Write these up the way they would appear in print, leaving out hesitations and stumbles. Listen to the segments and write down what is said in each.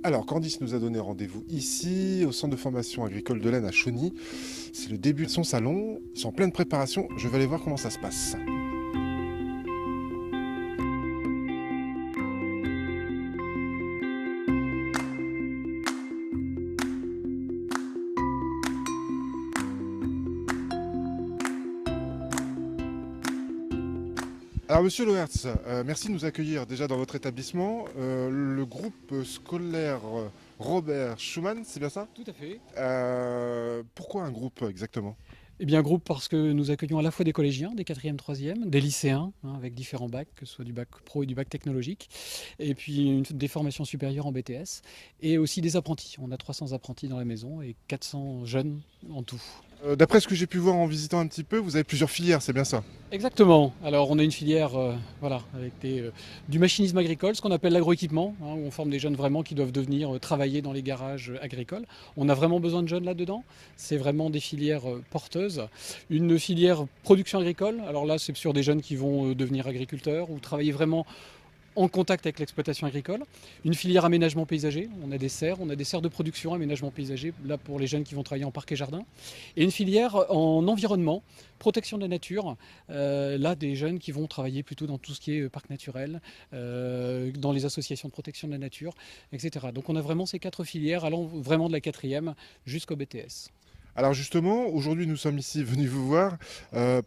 Alors, Candice nous a donné rendez-vous ici, au centre de formation agricole de l'Aisne à Chauny. C'est le début de son salon. Ils sont en pleine préparation. Je vais aller voir comment ça se passe. Alors, monsieur Lohertz, merci de nous accueillir déjà dans votre établissement. Le groupe scolaire Robert Schumann, c'est bien ça? Tout à fait. Pourquoi un groupe exactement? Eh bien, groupe parce que nous accueillons à la fois des collégiens, des quatrièmes, troisièmes, des lycéens, avec différents bacs, que ce soit du bac pro et du bac technologique, et puis des formations supérieures en BTS, et aussi des apprentis. On a 300 apprentis dans la maison et 400 jeunes en tout. D'après ce que j'ai pu voir en visitant un petit peu, vous avez plusieurs filières, c'est bien ça? Exactement. Alors, on a une filière voilà, avec du machinisme agricole, ce qu'on appelle l'agroéquipement, où on forme des jeunes vraiment qui doivent devenir travailler dans les garages agricoles. On a vraiment besoin de jeunes là-dedans. C'est vraiment des filières porteuses. Une filière production agricole, alors là, c'est sur des jeunes qui vont devenir agriculteurs ou travailler vraiment en contact avec l'exploitation agricole. Une filière aménagement paysager, on a des serres de production, aménagement paysager, là pour les jeunes qui vont travailler en parc et jardin. Et une filière en environnement, protection de la nature, là des jeunes qui vont travailler plutôt dans tout ce qui est parc naturel, dans les associations de protection de la nature, etc. Donc on a vraiment ces 4 filières allant vraiment de la quatrième jusqu'au BTS. Alors justement, aujourd'hui nous sommes ici venus vous voir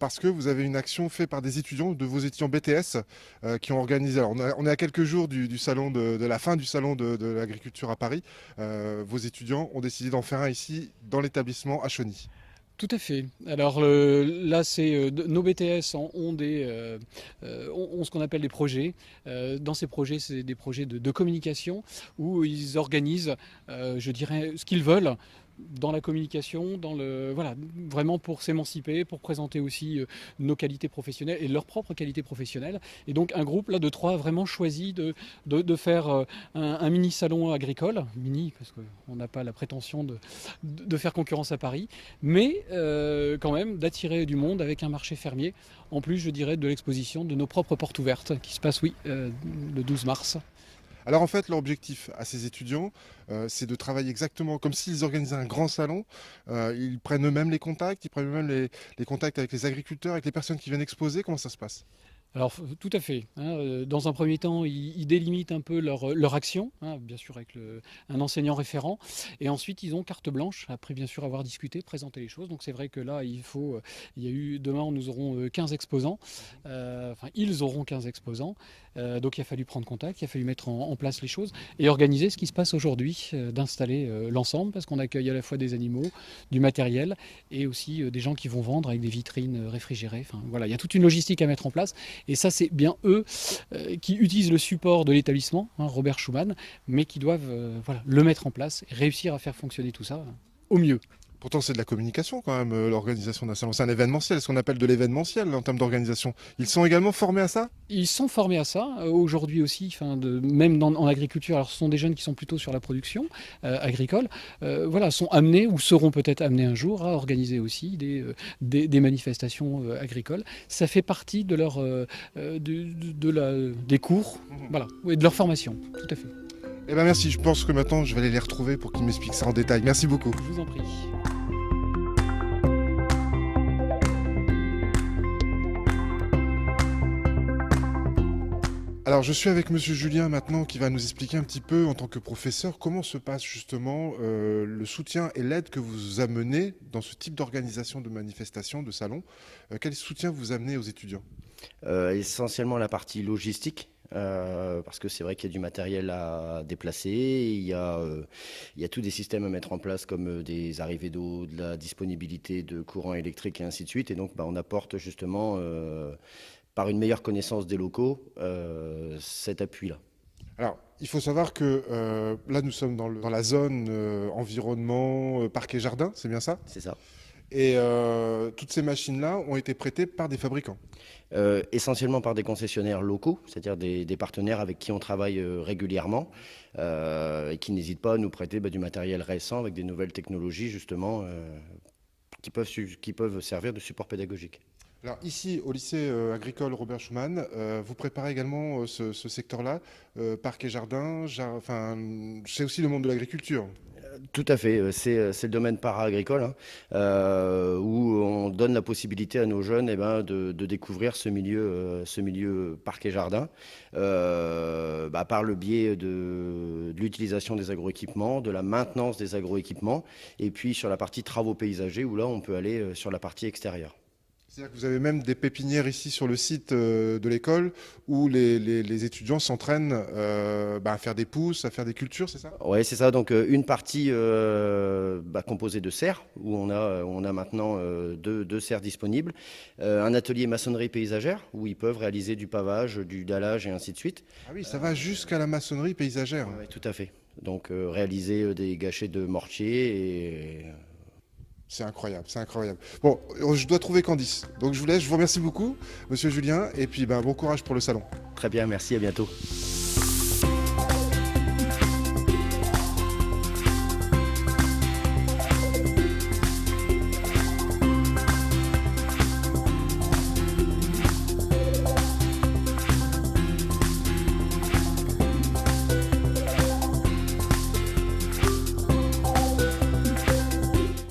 parce que vous avez une action faite par des étudiants, de vos étudiants BTS qui ont organisé. Alors on est à quelques jours du salon de la fin du salon de l'agriculture à Paris. Vos étudiants ont décidé d'en faire un ici dans l'établissement à Chauny. Tout à fait. Alors là, nos BTS ont ce qu'on appelle des projets. Dans ces projets, c'est des projets de communication où ils organisent, je dirais, ce qu'ils veulent dans la communication, voilà, vraiment pour s'émanciper, pour présenter aussi nos qualités professionnelles et leurs propres qualités professionnelles. Et donc un groupe là de 3 a vraiment choisi de faire un mini salon agricole, mini parce qu'on n'a pas la prétention de faire concurrence à Paris, mais quand même d'attirer du monde avec un marché fermier. En plus, je dirais, de l'exposition de nos propres portes ouvertes qui se passe, oui, le 12 mars. Alors en fait, leur objectif à ces étudiants, c'est de travailler exactement comme s'ils organisaient un grand salon. Ils prennent eux-mêmes les contacts, ils prennent eux-mêmes les contacts avec les agriculteurs, avec les personnes qui viennent exposer. Comment ça se passe? Alors, tout à fait. Dans un premier temps, ils délimitent un peu leur action, bien sûr avec un enseignant référent. Et ensuite, ils ont carte blanche, après bien sûr avoir discuté, présenté les choses. Donc c'est vrai que là, demain, nous aurons 15 exposants. Enfin, ils auront 15 exposants. Donc il a fallu prendre contact, il a fallu mettre en place les choses et organiser ce qui se passe aujourd'hui, d'installer l'ensemble, parce qu'on accueille à la fois des animaux, du matériel et aussi des gens qui vont vendre avec des vitrines réfrigérées. Enfin voilà, il y a toute une logistique à mettre en place. Et ça, c'est bien eux qui utilisent le support de l'établissement, Robert Schumann, mais qui doivent voilà, le mettre en place et réussir à faire fonctionner tout ça au mieux. Pourtant, c'est de la communication quand même, l'organisation d'un salon. C'est un événementiel, ce qu'on appelle de l'événementiel en termes d'organisation. Ils sont également formés à ça? Ils sont formés à ça aujourd'hui aussi, même en agriculture. Alors, ce sont des jeunes qui sont plutôt sur la production agricole. Voilà, sont amenés ou seront peut-être amenés un jour à organiser aussi des manifestations agricoles. Ça fait partie des cours, voilà, et de leur formation, tout à fait. Eh bien merci, je pense que maintenant je vais aller les retrouver pour qu'ils m'expliquent ça en détail. Merci beaucoup. Je vous en prie. Alors je suis avec Monsieur Julien maintenant qui va nous expliquer un petit peu en tant que professeur comment se passe justement le soutien et l'aide que vous amenez dans ce type d'organisation de manifestation, de salon. Quel soutien vous amenez aux étudiants? Essentiellement la partie logistique, parce que c'est vrai qu'il y a du matériel à déplacer, il y a tous des systèmes à mettre en place comme des arrivées d'eau, de la disponibilité de courant électrique et ainsi de suite. Et donc on apporte justement, par une meilleure connaissance des locaux, cet appui-là. Alors, il faut savoir que là, nous sommes dans la zone environnement, parc et jardin, c'est bien ça? C'est ça. Et toutes ces machines-là ont été prêtées par des fabricants. Essentiellement par des concessionnaires locaux, c'est-à-dire des partenaires avec qui on travaille régulièrement et qui n'hésitent pas à nous prêter du matériel récent avec des nouvelles technologies justement qui peuvent servir de support pédagogique. Alors ici, au lycée agricole Robert Schuman, vous préparez également ce secteur-là, parc et jardin, enfin, c'est aussi le monde de l'agriculture. Tout à fait, c'est le domaine para-agricole hein, où on donne la possibilité à nos jeunes de découvrir ce milieu parc et jardin par le biais de l'utilisation des agroéquipements, de la maintenance des agroéquipements et puis sur la partie travaux paysagers où là on peut aller sur la partie extérieure. C'est-à-dire que vous avez même des pépinières ici sur le site de l'école où les étudiants s'entraînent à faire des pousses, à faire des cultures, c'est ça? Oui, c'est ça. Donc une partie composée de serres, où on a maintenant deux serres disponibles. Un atelier maçonnerie paysagère, où ils peuvent réaliser du pavage, du dallage et ainsi de suite. Ah oui, ça va jusqu'à la maçonnerie paysagère. Oui, tout à fait. Donc réaliser des gâchets de mortier et... C'est incroyable, c'est incroyable. Bon, je dois trouver Candice. Donc je vous laisse, je vous remercie beaucoup, monsieur Julien, et puis bon courage pour le salon. Très bien, merci, à bientôt.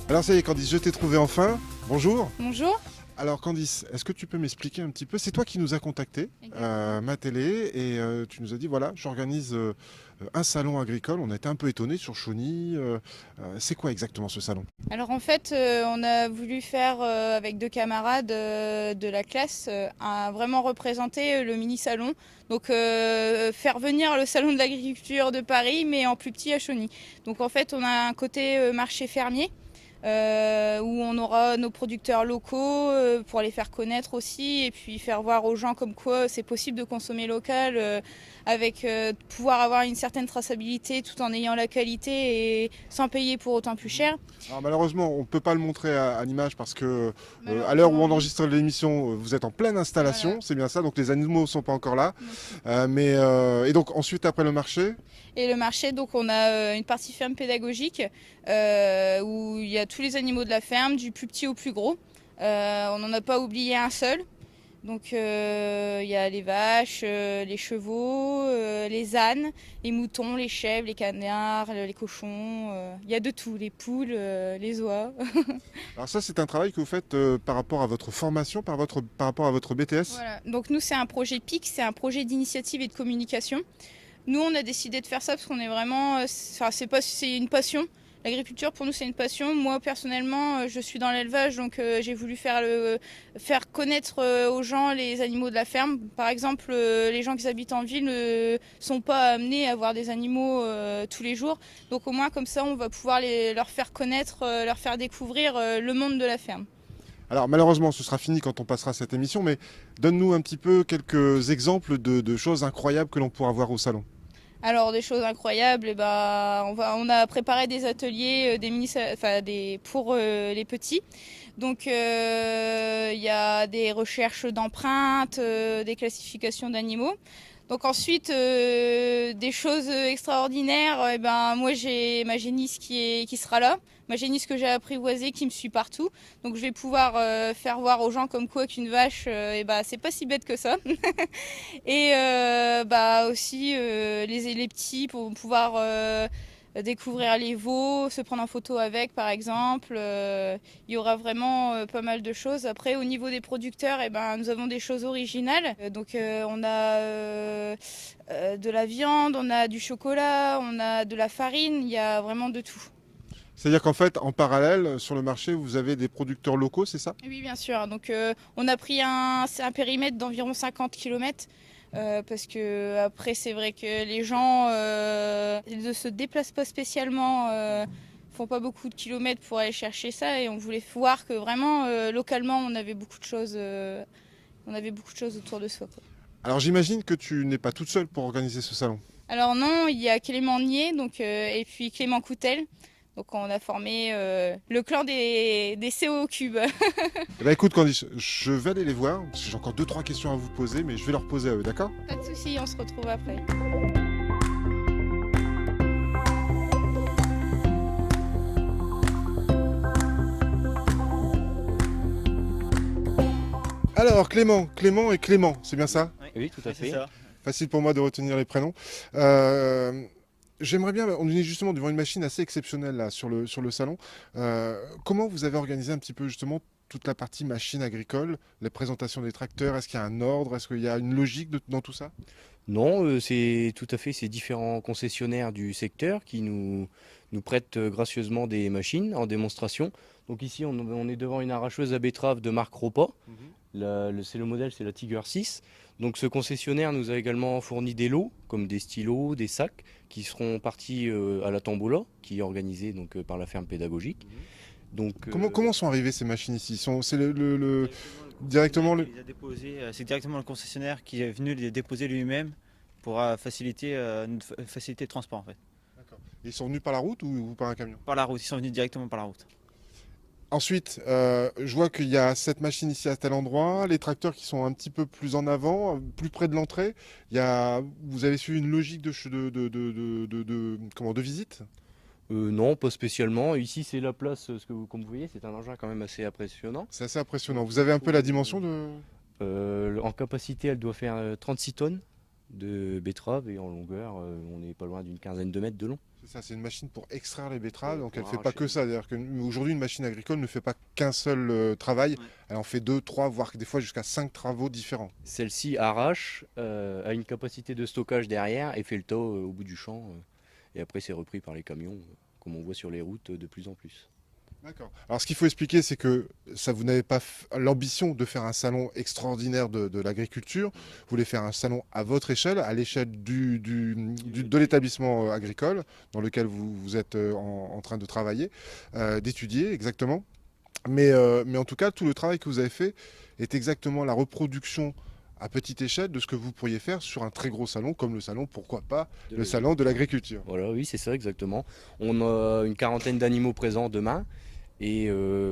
Alors ça y est Candice, je t'ai trouvé enfin. Bonjour. Bonjour. Alors Candice, est-ce que tu peux m'expliquer un petit peu? C'est toi qui nous as contactés, ma télé, et tu nous as dit voilà, j'organise un salon agricole. On a été un peu étonnés sur Chauny. C'est quoi exactement ce salon? Alors en fait, on a voulu faire avec deux camarades de la classe vraiment représenter le mini-salon. Donc faire venir le salon de l'agriculture de Paris, mais en plus petit à Chauny. Donc en fait, on a un côté marché fermier. Où on aura nos producteurs locaux pour les faire connaître aussi et puis faire voir aux gens comme quoi c'est possible de consommer local avec pouvoir avoir une certaine traçabilité tout en ayant la qualité et sans payer pour autant plus cher. Alors, malheureusement, on ne peut pas le montrer à l'image parce que à l'heure où on enregistre l'émission, vous êtes en pleine installation, voilà. C'est bien ça, donc les animaux ne sont pas encore là. Et donc ensuite, après le marché? Et le marché, donc on a une partie ferme pédagogique où il y a tous les animaux de la ferme, du plus petit au plus gros. On n'en a pas oublié un seul. Donc il y a les vaches, les chevaux, les ânes, les moutons, les chèvres, les canards, les cochons. Il y a de tout, les poules, les oies. Alors ça, c'est un travail que vous faites par rapport à votre formation, par rapport à votre BTS? Voilà. Donc nous, c'est un projet PIC, c'est un projet d'initiative et de communication. Nous, on a décidé de faire ça parce qu'on est vraiment... c'est une passion. L'agriculture, pour nous, c'est une passion. Moi, personnellement, je suis dans l'élevage, donc j'ai voulu faire connaître aux gens les animaux de la ferme. Par exemple, les gens qui habitent en ville ne sont pas amenés à voir des animaux tous les jours. Donc au moins, comme ça, on va pouvoir leur faire connaître, leur faire découvrir le monde de la ferme. Alors malheureusement, ce sera fini quand on passera cette émission, mais donne-nous un petit peu quelques exemples de choses incroyables que l'on pourra voir au salon. Alors des choses incroyables, on a préparé des ateliers pour les petits. Donc il y a des recherches d'empreintes, des classifications d'animaux. Donc ensuite, des choses extraordinaires, moi j'ai ma génisse qui sera là, ma génisse que j'ai apprivoisée qui me suit partout. Donc je vais pouvoir faire voir aux gens comme quoi qu'une vache, c'est pas si bête que ça. Et aussi les petits pour pouvoir découvrir les veaux, se prendre en photo avec par exemple. Il y aura vraiment pas mal de choses. Après au niveau des producteurs, nous avons des choses originales. Donc on a de la viande, on a du chocolat, on a de la farine, il y a vraiment de tout. C'est-à-dire qu'en fait, en parallèle, sur le marché, vous avez des producteurs locaux, c'est ça? Oui, bien sûr. Donc on a pris un périmètre d'environ 50 km. Parce que après c'est vrai que les gens ne se déplacent pas spécialement, font pas beaucoup de kilomètres pour aller chercher ça et on voulait voir que vraiment localement on avait beaucoup de choses autour de soi, quoi. Alors j'imagine que tu n'es pas toute seule pour organiser ce salon. Alors non, il y a Clément Nier et puis Clément Coutel. Donc on a formé le clan des CO Cube. Écoute Candice, je vais aller les voir, parce que j'ai encore 2-3 questions à vous poser, mais je vais leur poser à eux, d'accord? Pas de soucis, on se retrouve après. Alors Clément et Clément, c'est bien ça? Oui, tout à fait. Facile pour moi de retenir les prénoms. J'aimerais bien, on est justement devant une machine assez exceptionnelle là sur le salon. Comment vous avez organisé un petit peu justement toute la partie machine agricole, les présentations des tracteurs? Est-ce qu'il y a un ordre? Est-ce qu'il y a une logique dans tout ça? Non, c'est tout à fait ces différents concessionnaires du secteur qui nous prêtent gracieusement des machines en démonstration. Donc ici, on est devant une arracheuse à betterave de marque Ropa. C'est le modèle, c'est la Tiger 6. Donc ce concessionnaire nous a également fourni des lots, comme des stylos, des sacs, qui seront partis à la tombola, qui est organisée donc, par la ferme pédagogique. Donc, Comment sont arrivées ces machines ici? C'est directement le... Il les a déposés, c'est directement le concessionnaire qui est venu les déposer lui-même pour faciliter le transport en fait. Ils sont venus par la route ou par un camion? Par la route, ils sont venus directement par la route. Ensuite, je vois qu'il y a cette machine ici à tel endroit, les tracteurs qui sont un petit peu plus en avant, plus près de l'entrée. Vous avez suivi une logique de visite? non, pas spécialement. Ici, c'est la place, comme vous voyez, c'est un engin quand même assez impressionnant. C'est assez impressionnant. Vous avez un peu la dimension de... En capacité, elle doit faire 36 tonnes de betteraves et en longueur, on n'est pas loin d'une quinzaine de mètres de long. C'est ça, c'est une machine pour extraire les betteraves, donc elle ne Pour fait pas que ça. C'est-à-dire qu'aujourd'hui, une machine agricole ne fait pas qu'un seul travail, elle en fait 2, 3, voire des fois jusqu'à 5 travaux différents. Celle-ci arrache, a une capacité de stockage derrière et fait le tas au bout du champ. Et après, c'est repris par les camions, comme on voit sur les routes de plus en plus. D'accord. Alors ce qu'il faut expliquer, c'est que vous n'avez pas l'ambition de faire un salon extraordinaire de l'agriculture. Vous voulez faire un salon à votre échelle, à l'échelle de l'établissement agricole dans lequel vous êtes en train de travailler, d'étudier exactement. Mais en tout cas, tout le travail que vous avez fait est exactement la reproduction à petite échelle de ce que vous pourriez faire sur un très gros salon, comme le salon, pourquoi pas, le salon de l'agriculture. Voilà, oui, c'est ça exactement. On a une quarantaine d'animaux présents demain. Et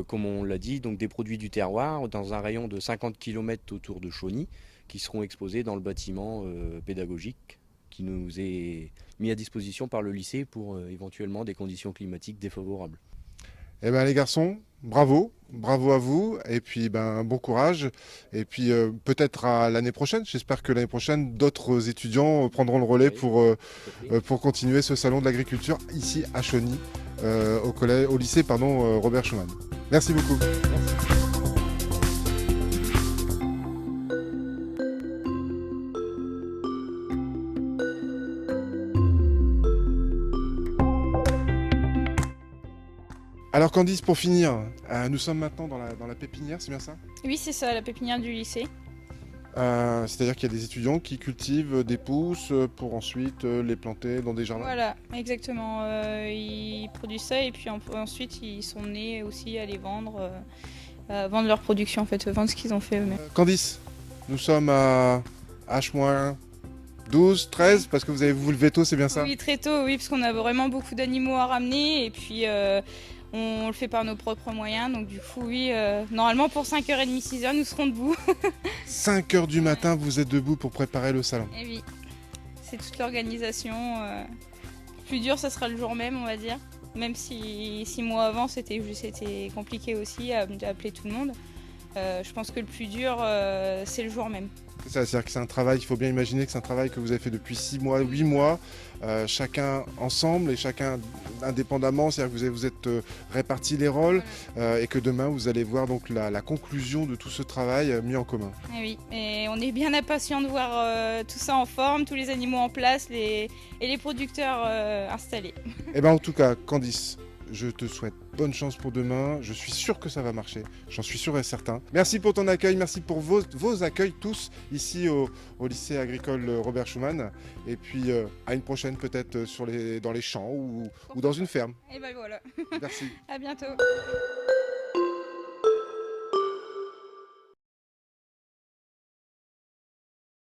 comme on l'a dit, donc des produits du terroir dans un rayon de 50 km autour de Chauny qui seront exposés dans le bâtiment pédagogique qui nous est mis à disposition par le lycée pour éventuellement des conditions climatiques défavorables. Eh bien les garçons, bravo à vous et puis bon courage et puis peut-être à l'année prochaine. J'espère que l'année prochaine d'autres étudiants prendront le relais pour continuer ce salon de l'agriculture ici à Chauny. Au lycée Robert Schuman. Merci beaucoup. Alors Candice, pour finir, nous sommes maintenant dans la pépinière, c'est bien ça? Oui, c'est ça, la pépinière du lycée. C'est-à-dire qu'il y a des étudiants qui cultivent des pousses pour ensuite les planter dans des jardins. Voilà, exactement. Ils produisent ça et puis ensuite ils sont nés aussi à les vendre, vendre leur production en fait, vendre ce qu'ils ont fait eux-mêmes. Candice, nous sommes à H-12, 13, parce que vous avez vous le veto, c'est bien ça? Oui, très tôt, oui, parce qu'on a vraiment beaucoup d'animaux à ramener et puis on le fait par nos propres moyens. Donc du coup, oui, normalement pour 5h30, 6h, nous serons debout. 5h du matin, vous êtes debout pour préparer le salon. Et oui, c'est toute l'organisation. Le plus dur, ça sera le jour même, on va dire. Même si 6 mois avant, c'était compliqué aussi à appeler tout le monde. Je pense que le plus dur, c'est le jour même. C'est ça, c'est-à-dire que c'est un travail, il faut bien imaginer que c'est un travail que vous avez fait depuis 6 mois, 8 mois, chacun ensemble et chacun indépendamment, c'est-à-dire que vous êtes répartis les rôles et que demain vous allez voir donc la conclusion de tout ce travail mis en commun. Et oui, et on est bien impatients de voir tout ça en forme, tous les animaux en place et les producteurs installés. Et bien en tout cas, Candice, je te souhaite bonne chance pour demain. Je suis sûr que ça va marcher. J'en suis sûr et certain. Merci pour ton accueil. Merci pour vos accueils tous ici au lycée agricole Robert Schuman. Et puis à une prochaine peut-être dans les champs ou dans une ferme. Et ben voilà. Merci. À bientôt.